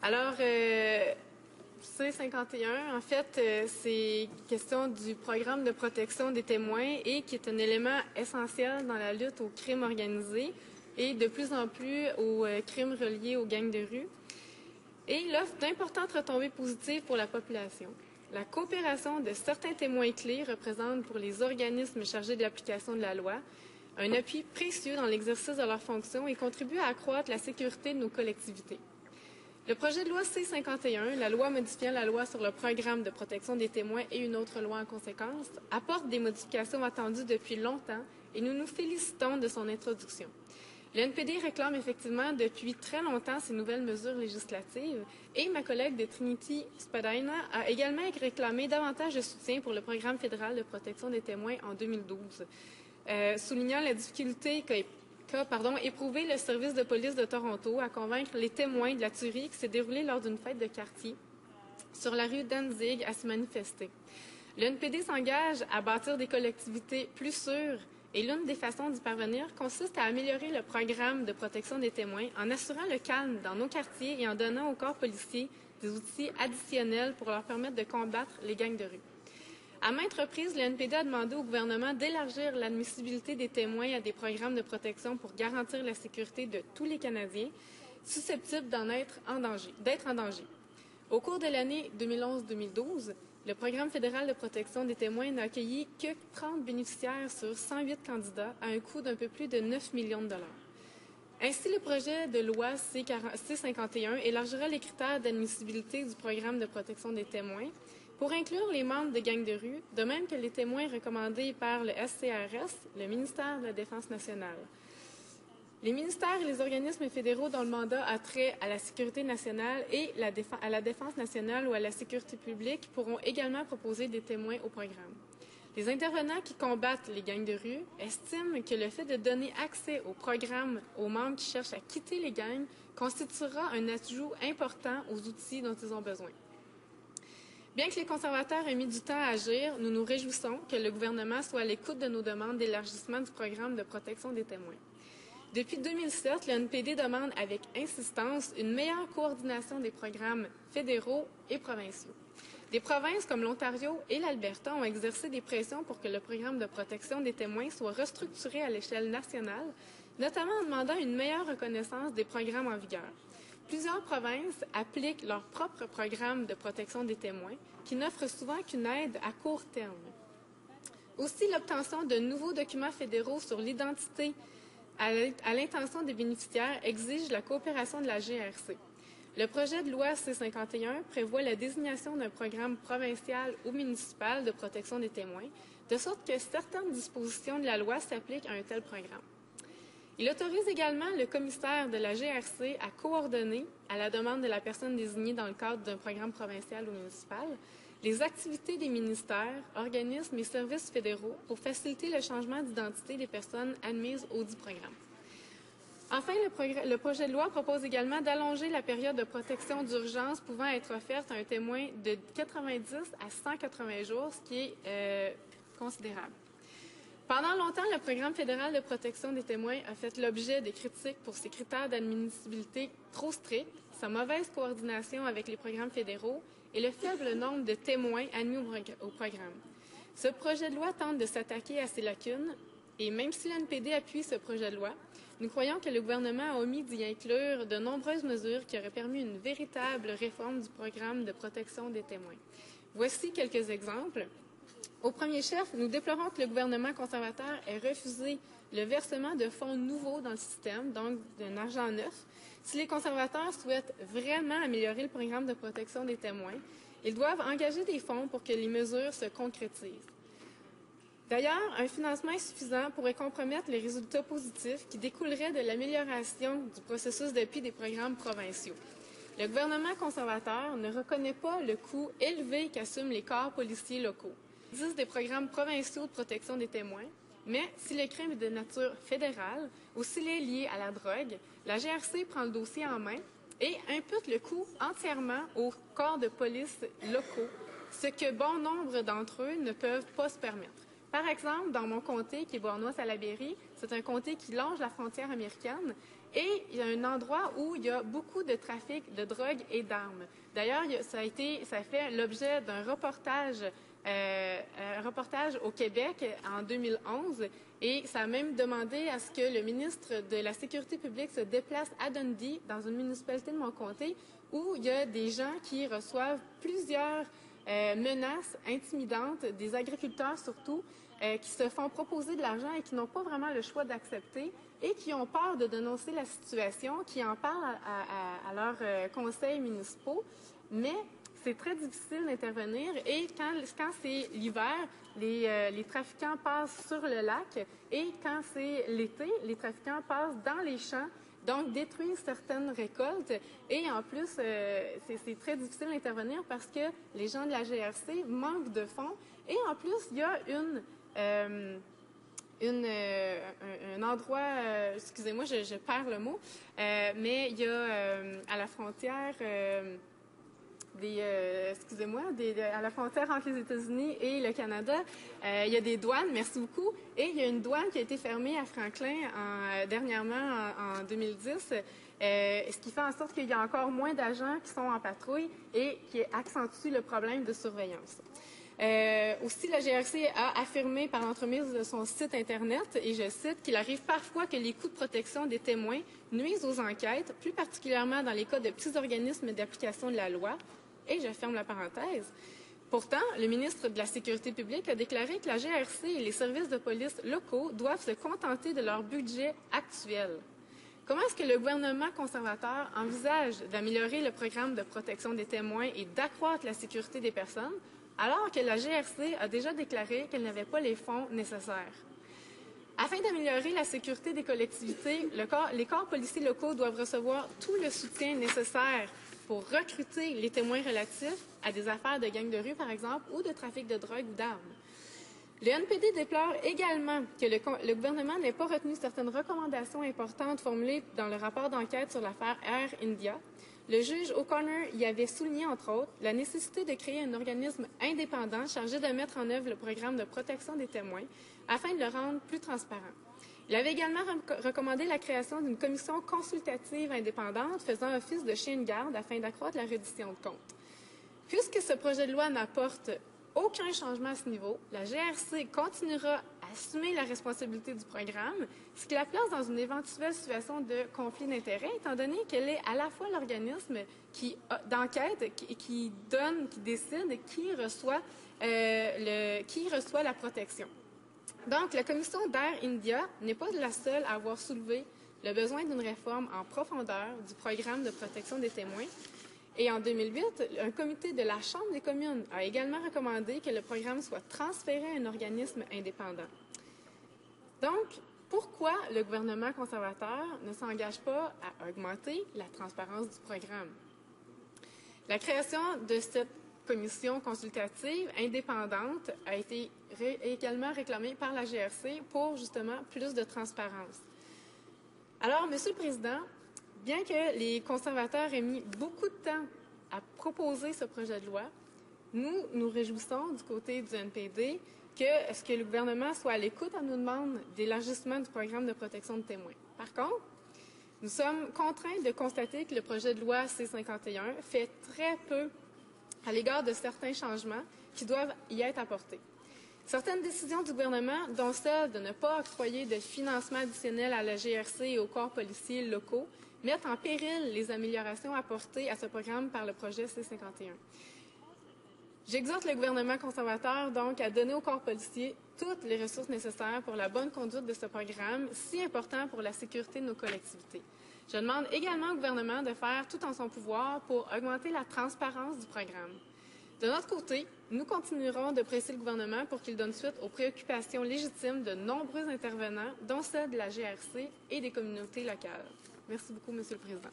Alors, C51, en fait, c'est question du programme de protection des témoins et qui est un élément essentiel dans la lutte au crime organisé et de plus en plus aux crimes reliés aux gangs de rue. Et il offre d'importantes retombées positives pour la population. La coopération de certains témoins clés représente pour les organismes chargés de l'application de la loi un appui précieux dans l'exercice de leurs fonctions et contribue à accroître la sécurité de nos collectivités. Le projet de loi C-51, la loi modifiant la loi sur le programme de protection des témoins et une autre loi en conséquence, apporte des modifications attendues depuis longtemps et nous nous félicitons de son introduction. Le NPD réclame effectivement depuis très longtemps ces nouvelles mesures législatives et ma collègue de Trinity Spadina a également réclamé davantage de soutien pour le programme fédéral de protection des témoins en 2012, soulignant la difficulté qu'a éprouvé le service de police de Toronto à convaincre les témoins de la tuerie qui s'est déroulée lors d'une fête de quartier sur la rue Danzig à se manifester. Le NPD s'engage à bâtir des collectivités plus sûres et l'une des façons d'y parvenir consiste à améliorer le programme de protection des témoins en assurant le calme dans nos quartiers et en donnant aux corps policiers des outils additionnels pour leur permettre de combattre les gangs de rue. À maintes reprises, le NPD a demandé au gouvernement d'élargir l'admissibilité des témoins à des programmes de protection pour garantir la sécurité de tous les Canadiens susceptibles d'être en danger. Au cours de l'année 2011-2012, le programme fédéral de protection des témoins n'a accueilli que 30 bénéficiaires sur 108 candidats à un coût d'un peu plus de 9 millions de dollars. Ainsi, le projet de loi C-51 élargira les critères d'admissibilité du programme de protection des témoins pour inclure les membres de gangs de rue, de même que les témoins recommandés par le SCRS, le ministère de la Défense nationale. Les ministères et les organismes fédéraux dont le mandat a trait à la sécurité nationale et à la défense nationale ou à la sécurité publique pourront également proposer des témoins au programme. Les intervenants qui combattent les gangs de rue estiment que le fait de donner accès au programme aux membres qui cherchent à quitter les gangs constituera un ajout important aux outils dont ils ont besoin. Bien que les conservateurs aient mis du temps à agir, nous nous réjouissons que le gouvernement soit à l'écoute de nos demandes d'élargissement du programme de protection des témoins. Depuis 2007, le NPD demande avec insistance une meilleure coordination des programmes fédéraux et provinciaux. Des provinces comme l'Ontario et l'Alberta ont exercé des pressions pour que le programme de protection des témoins soit restructuré à l'échelle nationale, notamment en demandant une meilleure reconnaissance des programmes en vigueur. Plusieurs provinces appliquent leur propre programme de protection des témoins, qui n'offre souvent qu'une aide à court terme. Aussi, l'obtention de nouveaux documents fédéraux sur l'identité à l'intention des bénéficiaires exige la coopération de la GRC. Le projet de loi C-51 prévoit la désignation d'un programme provincial ou municipal de protection des témoins, de sorte que certaines dispositions de la loi s'appliquent à un tel programme. Il autorise également le commissaire de la GRC à coordonner, à la demande de la personne désignée dans le cadre d'un programme provincial ou municipal, les activités des ministères, organismes et services fédéraux pour faciliter le changement d'identité des personnes admises au dit programme. Enfin, le projet de loi propose également d'allonger la période de protection d'urgence pouvant être offerte à un témoin de 90 à 180 jours, ce qui est considérable. Pendant longtemps, le programme fédéral de protection des témoins a fait l'objet de critiques pour ses critères d'admissibilité trop stricts, sa mauvaise coordination avec les programmes fédéraux et le faible nombre de témoins admis au programme. Ce projet de loi tente de s'attaquer à ces lacunes et même si l'NPD appuie ce projet de loi, nous croyons que le gouvernement a omis d'y inclure de nombreuses mesures qui auraient permis une véritable réforme du programme de protection des témoins. Voici quelques exemples. Au premier chef, nous déplorons que le gouvernement conservateur ait refusé le versement de fonds nouveaux dans le système, donc d'un argent neuf. Si les conservateurs souhaitent vraiment améliorer le programme de protection des témoins, ils doivent engager des fonds pour que les mesures se concrétisent. D'ailleurs, un financement insuffisant pourrait compromettre les résultats positifs qui découleraient de l'amélioration du processus d'appui des programmes provinciaux. Le gouvernement conservateur ne reconnaît pas le coût élevé qu'assument les corps policiers locaux. Il existe des programmes provinciaux de protection des témoins, mais si le crime est de nature fédérale ou s'il est lié à la drogue, la GRC prend le dossier en main et impute le coût entièrement aux corps de police locaux, ce que bon nombre d'entre eux ne peuvent pas se permettre. Par exemple, dans mon comté, qui est Bournois-Salaberry, c'est un comté qui longe la frontière américaine et il y a un endroit où il y a beaucoup de trafic de drogue et d'armes. D'ailleurs, ça a fait l'objet d'un reportage au Québec en 2011 et ça a même demandé à ce que le ministre de la Sécurité publique se déplace à Dundee, dans une municipalité de mon comté, où il y a des gens qui reçoivent plusieurs menaces intimidantes, des agriculteurs surtout, qui se font proposer de l'argent et qui n'ont pas vraiment le choix d'accepter et qui ont peur de dénoncer la situation, qui en parlent à leurs conseils municipaux, mais c'est très difficile d'intervenir et quand c'est l'hiver, les trafiquants passent sur le lac et quand c'est l'été, les trafiquants passent dans les champs, donc détruisent certaines récoltes et en plus, c'est très difficile d'intervenir parce que les gens de la GRC manquent de fonds et en plus, il y a un endroit, excusez-moi, je perds le mot, mais il y a à la frontière à la frontière entre les États-Unis et le Canada, il y a des douanes, merci beaucoup, et il y a une douane qui a été fermée à Franklin dernièrement en 2010, ce qui fait en sorte qu'il y a encore moins d'agents qui sont en patrouille et qui accentue le problème de surveillance. Aussi, la GRC a affirmé par l'entremise de son site Internet, et je cite, qu'il arrive parfois que les coûts de protection des témoins nuisent aux enquêtes, plus particulièrement dans les cas de petits organismes d'application de la loi. Et je ferme la parenthèse. Pourtant, le ministre de la Sécurité publique a déclaré que la GRC et les services de police locaux doivent se contenter de leur budget actuel. Comment est-ce que le gouvernement conservateur envisage d'améliorer le programme de protection des témoins et d'accroître la sécurité des personnes, alors que la GRC a déjà déclaré qu'elle n'avait pas les fonds nécessaires? Afin d'améliorer la sécurité des collectivités, les corps policiers locaux doivent recevoir tout le soutien nécessaire pour recruter les témoins relatifs à des affaires de gangs de rue, par exemple, ou de trafic de drogue ou d'armes. Le NPD déplore également que le gouvernement n'ait pas retenu certaines recommandations importantes formulées dans le rapport d'enquête sur l'affaire Air India. Le juge O'Connor y avait souligné, entre autres, la nécessité de créer un organisme indépendant chargé de mettre en œuvre le programme de protection des témoins afin de le rendre plus transparent. Il avait également recommandé la création d'une commission consultative indépendante faisant office de chien de garde afin d'accroître la reddition de comptes. Puisque ce projet de loi n'apporte aucun changement à ce niveau, la GRC continuera à assumer la responsabilité du programme, ce qui la place dans une éventuelle situation de conflit d'intérêts, étant donné qu'elle est à la fois l'organisme d'enquête qui décide qui reçoit la protection. Donc, la commission d'Air India n'est pas la seule à avoir soulevé le besoin d'une réforme en profondeur du programme de protection des témoins. Et en 2008, un comité de la Chambre des communes a également recommandé que le programme soit transféré à un organisme indépendant. Donc, pourquoi le gouvernement conservateur ne s'engage pas à augmenter la transparence du programme? La création de cette commission consultative indépendante a été également réclamée par la GRC pour justement plus de transparence. Alors, Monsieur le Président, bien que les conservateurs aient mis beaucoup de temps à proposer ce projet de loi, nous nous réjouissons du côté du NPD que le gouvernement soit à l'écoute à nos demandes d'élargissement du programme de protection de témoins. Par contre, nous sommes contraints de constater que le projet de loi C-51 fait très peu à l'égard de certains changements qui doivent y être apportés. Certaines décisions du gouvernement, dont celle de ne pas octroyer de financement additionnel à la GRC et aux corps policiers locaux, mettent en péril les améliorations apportées à ce programme par le projet C-51. J'exhorte le gouvernement conservateur, donc, à donner aux corps policiers toutes les ressources nécessaires pour la bonne conduite de ce programme, si important pour la sécurité de nos collectivités. Je demande également au gouvernement de faire tout en son pouvoir pour augmenter la transparence du programme. De notre côté, nous continuerons de presser le gouvernement pour qu'il donne suite aux préoccupations légitimes de nombreux intervenants, dont celles de la GRC et des communautés locales. Merci beaucoup, Monsieur le Président.